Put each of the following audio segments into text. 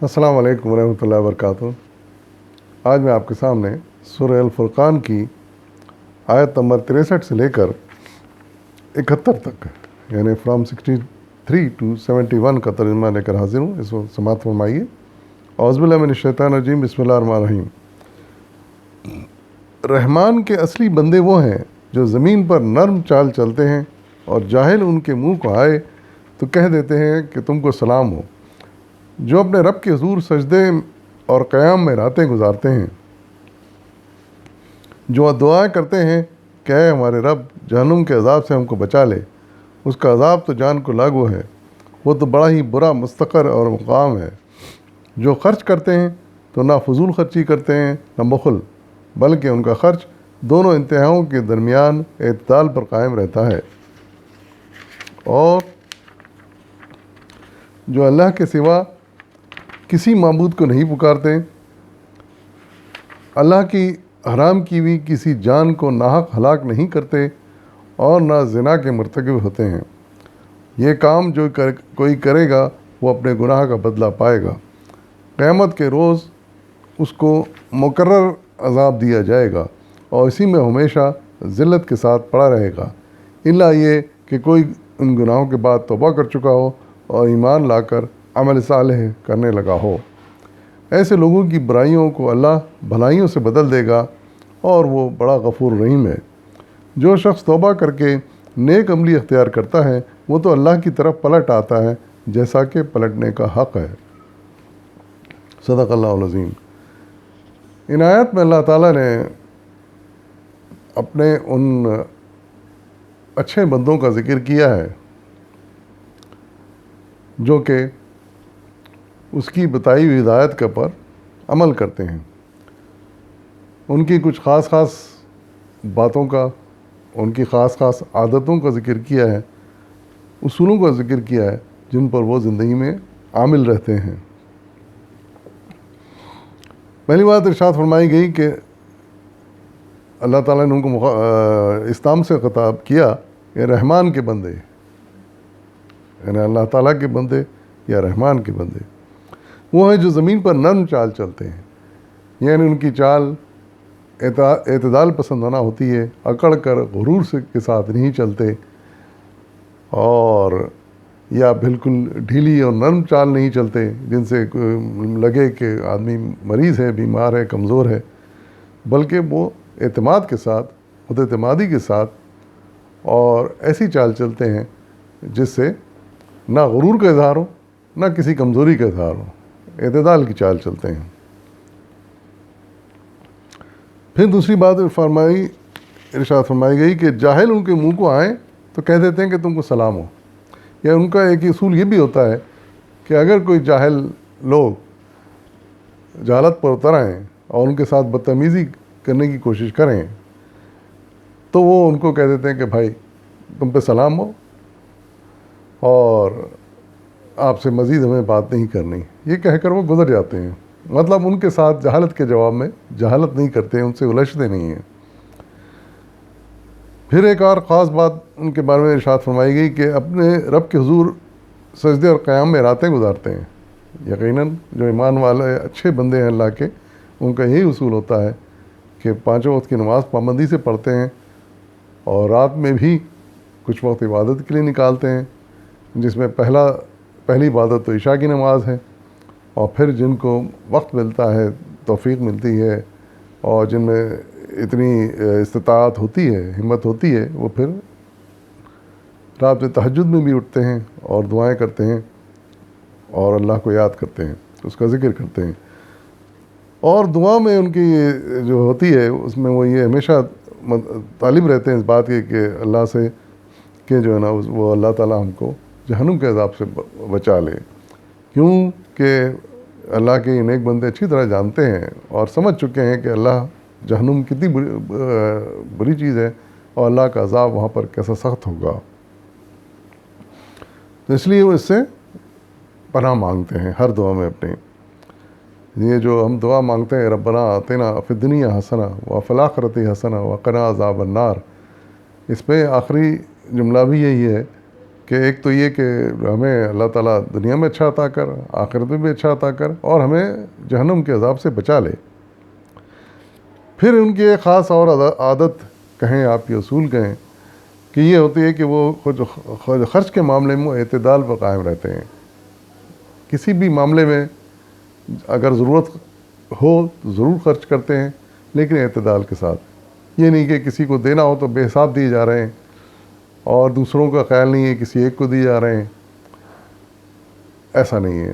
السلام علیکم ورحمۃ اللہ وبرکاتہ۔ آج میں آپ کے سامنے سورہ الفرقان کی آیت نمبر 63 سے لے کر 71 تک، یعنی فرام 63 to 71 کا ترجمہ لے کر حاضر ہوں۔ اس وقت سماعت فرمائیے۔ اعوذ باللہ من الشیطان الرجیم، بسم اللہ الرحمن الرحیم۔ رحمان کے اصلی بندے وہ ہیں جو زمین پر نرم چال چلتے ہیں، اور جاہل ان کے منہ کو آئے تو کہہ دیتے ہیں کہ تم کو سلام ہو۔ جو اپنے رب کے حضور سجدے اور قیام میں راتیں گزارتے ہیں، جو دعائیں کرتے ہیں کہ اے ہمارے رب، جہنم کے عذاب سے ہم کو بچا لے، اس کا عذاب تو جان کو لاگو ہے، وہ تو بڑا ہی برا مستقر اور مقام ہے۔ جو خرچ کرتے ہیں تو نہ فضول خرچی کرتے ہیں نہ بخل، بلکہ ان کا خرچ دونوں انتہاؤں کے درمیان اعتدال پر قائم رہتا ہے۔ اور جو اللہ کے سوا کسی معبود کو نہیں پکارتے، اللہ کی حرام کی ہوئی کسی جان کو ناحق ہلاک نہیں کرتے، اور نہ زنا کے مرتکب ہوتے ہیں۔ یہ کام جو کوئی کرے گا وہ اپنے گناہ کا بدلہ پائے گا۔ قیامت کے روز اس کو مقرر عذاب دیا جائے گا، اور اسی میں ہمیشہ ذلت کے ساتھ پڑا رہے گا، الا یہ کہ کوئی ان گناہوں کے بعد توبہ کر چکا ہو اور ایمان لا کر عمل صالح کرنے لگا ہو۔ ایسے لوگوں کی برائیوں کو اللہ بھلائیوں سے بدل دے گا، اور وہ بڑا غفور رحیم ہے۔ جو شخص توبہ کر کے نیک عملی اختیار کرتا ہے، وہ تو اللہ کی طرف پلٹ آتا ہے جیسا کہ پلٹنے کا حق ہے۔ صدق اللہ العظیم۔ ان آیت میں اللہ تعالیٰ نے اپنے ان اچھے بندوں کا ذکر کیا ہے جو کہ اس کی بتائی ہوئی ہدایت کے پر عمل کرتے ہیں۔ ان کی کچھ خاص باتوں کا، ان کی خاص عادتوں کا ذکر کیا ہے، اصولوں کا ذکر کیا ہے جن پر وہ زندگی میں عامل رہتے ہیں۔ پہلی بات ارشاد فرمائی گئی کہ اللہ تعالیٰ نے ان کو اسلام سے خطاب کیا کہ رحمان کے بندے، یعنی اللہ تعالیٰ کے بندے یا رحمان کے بندے وہ ہیں جو زمین پر نرم چال چلتے ہیں، یعنی ان کی چال اعتدال پسندانہ ہوتی ہے، اکڑ کر غرور کے ساتھ نہیں چلتے، اور یا بالکل ڈھیلی اور نرم چال نہیں چلتے جن سے لگے کہ آدمی مریض ہے، بیمار ہے، کمزور ہے، بلکہ وہ اعتماد کے ساتھ، خود اعتمادی کے ساتھ اور ایسی چال چلتے ہیں جس سے نہ غرور کا اظہار ہو نہ کسی کمزوری کا اظہار ہو، اعتدال کی چال چلتے ہیں۔ پھر دوسری بات ارشاد فرمائی گئی کہ جاہل ان کے منہ کو آئیں تو کہہ دیتے ہیں کہ تم کو سلام ہو۔ یا ان کا ایک اصول یہ بھی ہوتا ہے کہ اگر کوئی جاہل لوگ جہالت پر اتر آئیں اور ان کے ساتھ بدتمیزی کرنے کی کوشش کریں تو وہ ان کو کہہ دیتے ہیں کہ بھائی تم پہ سلام ہو، اور آپ سے مزید ہمیں بات نہیں کرنی، یہ کہہ کر وہ گزر جاتے ہیں۔ مطلب ان کے ساتھ جہالت کے جواب میں جہالت نہیں کرتے، ان سے الجھتے نہیں ہیں۔ پھر ایک اور خاص بات ان کے بارے میں ارشاد فرمائی گئی کہ اپنے رب کے حضور سجدے اور قیام میں راتیں گزارتے ہیں۔ یقیناً جو ایمان والے اچھے بندے ہیں اللہ کے، ان کا یہی اصول ہوتا ہے کہ 5 وقت کی نماز پابندی سے پڑھتے ہیں، اور رات میں بھی کچھ وقت عبادت کے لیے نکالتے ہیں، جس میں پہلی عبادت تو عشاء کی نماز ہے، اور پھر جن کو وقت ملتا ہے، توفیق ملتی ہے، اور جن میں اتنی استطاعت ہوتی ہے، ہمت ہوتی ہے، وہ پھر رات میں تہجد میں بھی اٹھتے ہیں اور دعائیں کرتے ہیں اور اللہ کو یاد کرتے ہیں، اس کا ذکر کرتے ہیں۔ اور دعا میں ان کی جو ہوتی ہے اس میں وہ یہ ہمیشہ طالب رہتے ہیں اس بات کی کہ اللہ سے کہ جو ہے نا وہ اللہ تعالیٰ ہم کو جہنم کے عذاب سے بچا لے، کیونکہ اللہ کے نیک بندے اچھی طرح جانتے ہیں اور سمجھ چکے ہیں کہ اللہ جہنم کتنی بری چیز ہے، اور اللہ کا عذاب وہاں پر کیسا سخت ہوگا۔ تو اس لیے وہ اس سے پناہ مانگتے ہیں ہر دعا میں اپنے۔ یہ جو ہم دعا مانگتے ہیں ربنا آتنا فی الدنیا حسنہ وفی الآخرۃ حسنہ وقنا عذاب النار، اس پہ آخری جملہ بھی یہی ہے کہ ایک تو یہ کہ ہمیں اللہ تعالیٰ دنیا میں اچھا عطا کر، آخرت میں بھی اچھا عطا کر، اور ہمیں جہنم کے عذاب سے بچا لے۔ پھر ان کی ایک خاص اور عادت کہیں، آپ کے اصول کہیں، کہ یہ ہوتی ہے کہ وہ خود خرچ کے معاملے میں اعتدال پر قائم رہتے ہیں۔ کسی بھی معاملے میں اگر ضرورت ہو تو ضرور خرچ کرتے ہیں، لیکن اعتدال کے ساتھ۔ یہ نہیں کہ کسی کو دینا ہو تو بے حساب دیے جا رہے ہیں، اور دوسروں کا خیال نہیں ہے کسی ایک کو دیے جا رہے ہیں، ایسا نہیں ہے۔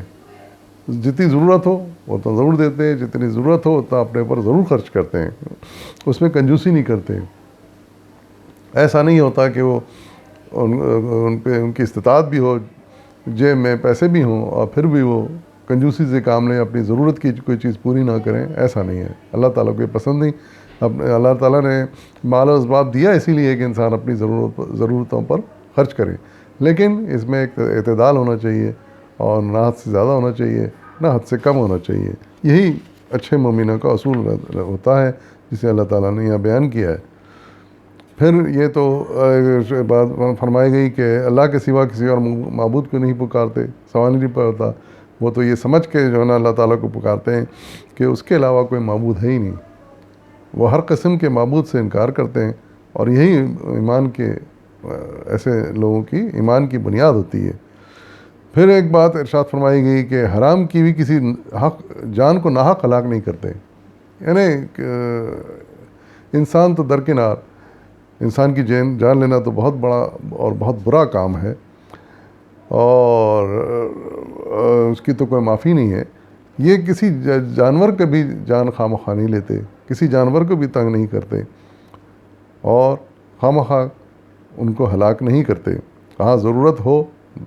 جتنی ضرورت ہو اتنا ضرور دیتے ہیں، جتنی ضرورت ہو اتنا اپنے پر ضرور خرچ کرتے ہیں، اس میں کنجوسی نہیں کرتے۔ ایسا نہیں ہوتا کہ وہ ان کی استطاعت بھی ہو، جیب میں پیسے بھی ہوں، اور پھر بھی وہ کنجوسی سے کام لیں، اپنی ضرورت کی کوئی چیز پوری نہ کریں۔ ایسا نہیں ہے، اللہ تعالیٰ کو یہ پسند نہیں۔ اللہ تعالیٰ نے مال و اسباب دیا اسی لیے کہ انسان اپنی ضرورتوں پر خرچ کرے، لیکن اس میں ایک اعتدال ہونا چاہیے، اور نہ حد سے زیادہ ہونا چاہیے، نہ حد سے کم ہونا چاہیے۔ یہی اچھے مومنوں کا اصول ہوتا ہے، جسے اللہ تعالیٰ نے یہاں بیان کیا ہے۔ پھر یہ تو بات فرمائی گئی کہ اللہ کے سوا کسی اور معبود کو نہیں پکارتے، سوال نہیں ہوتا۔ وہ تو یہ سمجھ کے جو ہے نا اللہ تعالیٰ کو پکارتے ہیں کہ اس کے علاوہ کوئی معبود ہے ہی نہیں۔ وہ ہر قسم کے معبود سے انکار کرتے ہیں، اور یہی ایمان کے ایسے لوگوں کی ایمان کی بنیاد ہوتی ہے۔ پھر ایک بات ارشاد فرمائی گئی کہ حرام کی بھی کسی جان کو ناحق ہلاک نہیں کرتے، یعنی انسان تو درکنار، انسان کی جان لینا تو بہت بڑا اور بہت برا کام ہے، اور اس کی تو کوئی معافی نہیں ہے۔ یہ کسی جانور کا بھی جان خواہ نہیں لیتے، کسی جانور کو بھی تنگ نہیں کرتے، اور خواہ ان کو ہلاک نہیں کرتے۔ کہاں ضرورت ہو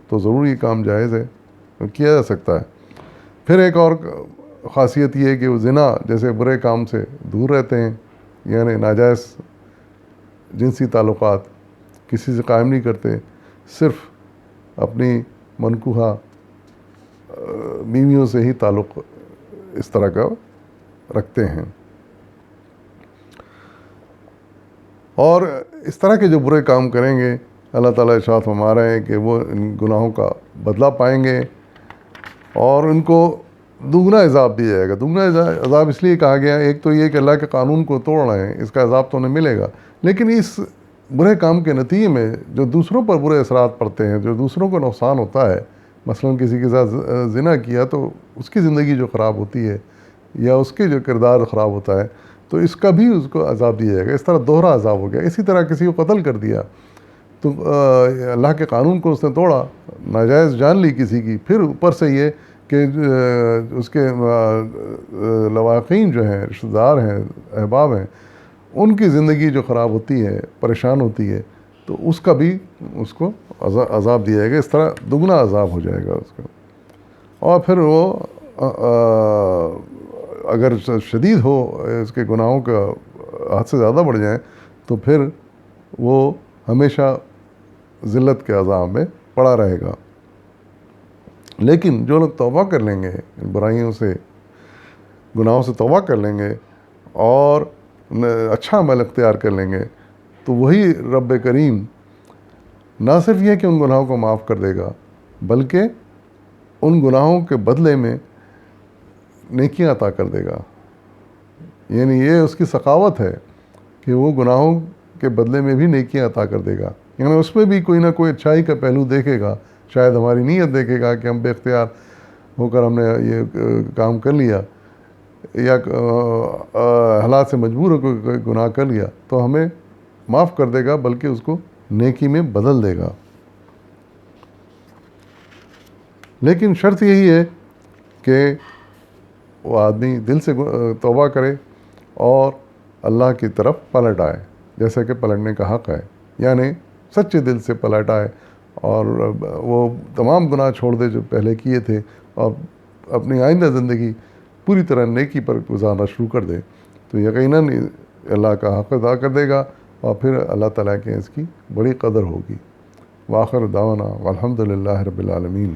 تو ضرور یہ کام جائز ہے، کیا جا سکتا ہے۔ پھر ایک اور خاصیت یہ ہے کہ وہ زنا جیسے برے کام سے دور رہتے ہیں، یعنی ناجائز جنسی تعلقات کسی سے قائم نہیں کرتے، صرف اپنی منکوحہ بیویوں سے ہی تعلق اس طرح کا رکھتے ہیں۔ اور اس طرح کے جو برے کام کریں گے، اللہ تعالیٰ ارشاد فرما رہے ہیں کہ وہ ان گناہوں کا بدلہ پائیں گے، اور ان کو دگنا عذاب دیا جائے گا۔ دگنا عذاب اس لیے کہا گیا، ایک تو یہ کہ اللہ کے قانون کو توڑ رہے ہیں، اس کا عذاب تو انہیں ملے گا، لیکن اس برے کام کے نتیجے میں جو دوسروں پر برے اثرات پڑتے ہیں، جو دوسروں کو نقصان ہوتا ہے، مثلا کسی کے ساتھ زنا کیا تو اس کی زندگی جو خراب ہوتی ہے، یا اس کے جو کردار خراب ہوتا ہے، تو اس کا بھی اس کو عذاب دیا جائے گا۔ اس طرح دوہرا عذاب ہو گیا۔ اسی طرح کسی کو قتل کر دیا تو اللہ کے قانون کو اس نے توڑا، ناجائز جان لی کسی کی، پھر اوپر سے یہ کہ اس کے لواحقین جو ہیں، رشتہ دار ہیں، احباب ہیں، ان کی زندگی جو خراب ہوتی ہے، پریشان ہوتی ہے، تو اس کا بھی اس کو عذاب دیا جائے گا۔ اس طرح دگنا عذاب ہو جائے گا اس کا۔ اور پھر وہ اگر شدید ہو، اس کے گناہوں کا حد سے زیادہ بڑھ جائیں، تو پھر وہ ہمیشہ ذلت کے عذاب میں پڑا رہے گا۔ لیکن جو لوگ توبہ کر لیں گے، برائیوں سے، گناہوں سے توبہ کر لیں گے، اور اچھا عمل اختیار کر لیں گے، تو وہی رب کریم نہ صرف یہ کہ ان گناہوں کو معاف کر دے گا، بلکہ ان گناہوں کے بدلے میں نیکیاں عطا کر دے گا۔ یعنی یہ اس کی سخاوت ہے کہ وہ گناہوں کے بدلے میں بھی نیکیاں عطا کر دے گا، یعنی اس میں بھی کوئی نہ کوئی اچھائی کا پہلو دیکھے گا۔ شاید ہماری نیت دیکھے گا کہ ہم بے اختیار ہو کر ہم نے یہ کام کر لیا، یا حالات سے مجبور ہو کر گناہ کر لیا، تو ہمیں معاف کر دے گا، بلکہ اس کو نیکی میں بدل دے گا۔ لیکن شرط یہی ہے کہ وہ آدمی دل سے توبہ کرے اور اللہ کی طرف پلٹ آئے، جیسا کہ پلٹنے کا حق ہے، یعنی سچے دل سے پلٹ آئے، اور وہ تمام گناہ چھوڑ دے جو پہلے کیے تھے، اور اپنی آئندہ زندگی پوری طرح نیکی پر گزارنا شروع کر دے، تو یقیناً اللہ کا حق ادا کر دے گا، اور پھر اللہ تعالیٰ کے اس کی بڑی قدر ہوگی۔ وآخر دعوانا والحمد للہ رب العالمین۔